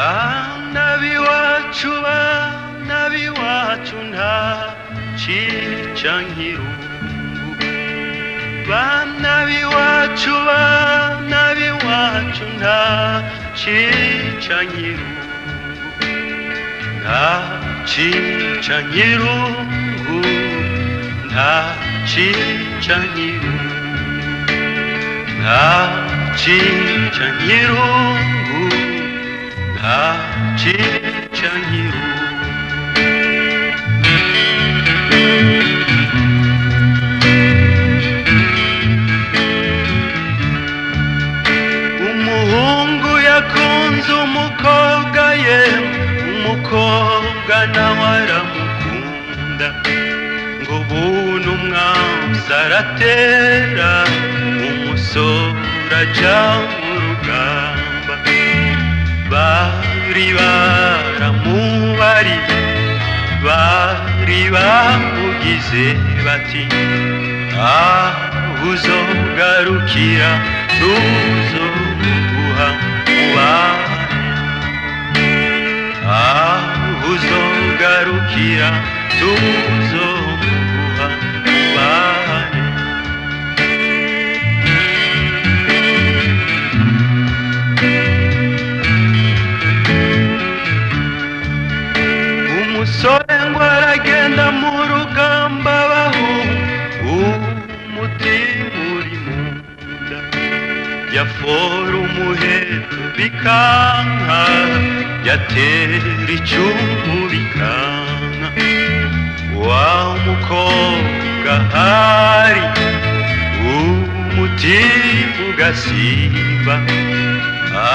bana b'iwacu nta cica nk'irungu, bana b'iwacu nta cica nk'irungu, nta cica nk'irungu, nta cica nk'irungu, nta cica nk'irungu, nta cica nk'irungu. Umuhungu yakunze umukobwa ye, umukobwa nawe aramukunda, ngo buntu umwasi aratera, umusore aja mu rugamba. Bari baramubariye, bari bamugize bati aho uzogarukira tuzoguha mubane, aho uzogarukira tuzoguha mubane. Umusore ngo aragenda mu rugamba bahungu, umutima uri mu nda, yafora umuheto bikanka, yatera icumu bikanka. Wa mukobwa hari umutima ugasimba,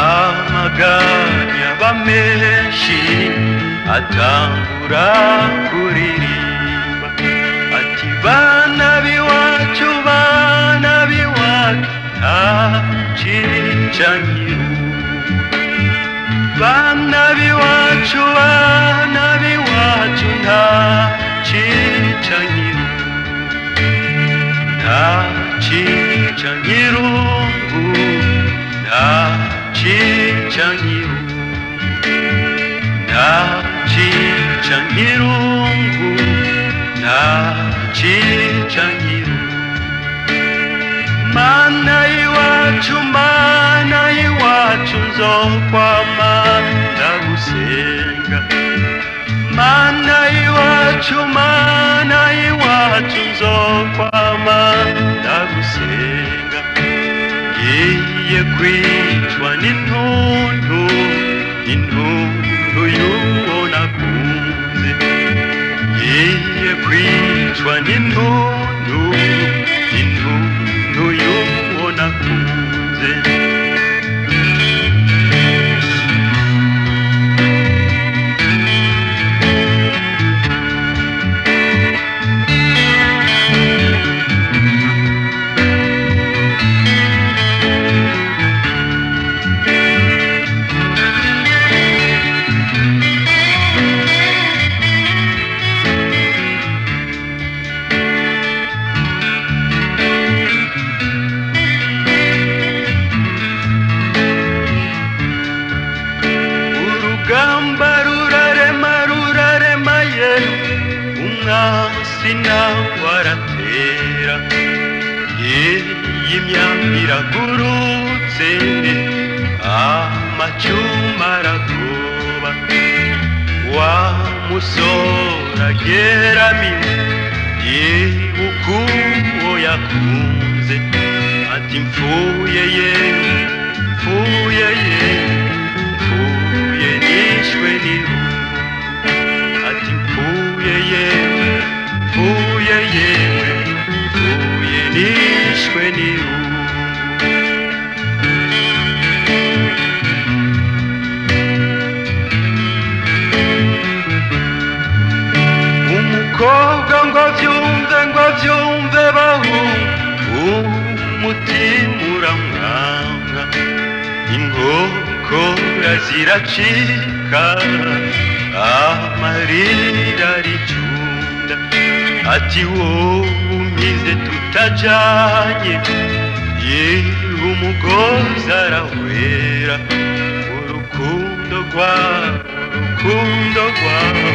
amaganya aba menshi, atangura kuririmba ati bana b'iwacu nta cica nk'irungu, bana b'iwacu nta cica nk'irungu, nta cica nk'irungu, nta cica nk'irungu, nta cica nk'irungu, nta cica nk'irungu. Mana y'iwacu nzokwama ndagusenga, Mana y'iwacu nzokwama ndagusenga. Ngiye kwicwa n'intuntu, intuntu y'uwo nakunze, ngiye kwicwa n'intuntu, intuntu y'uwo nakunze. Urugamba rurarema ye, umwasi nawe aratera, y'imyambi iragurutse, amacuma aragoba. Wa musore ageramiwe, yibuka uwo yakunze, ati mfuye ye, mfuye ye, mfuye nishwe n'irungu, ati mfuye ye, mfuye yewe, mfuye nishwe n'irungu. Umukobwa ngo avyumve bahungu, umutima uramwanka, inkokora ziracika, amarira aricunda, ati wowe umpize tutajanye, yewe umugozi arawera, urukundo rwawe urukundo rwawe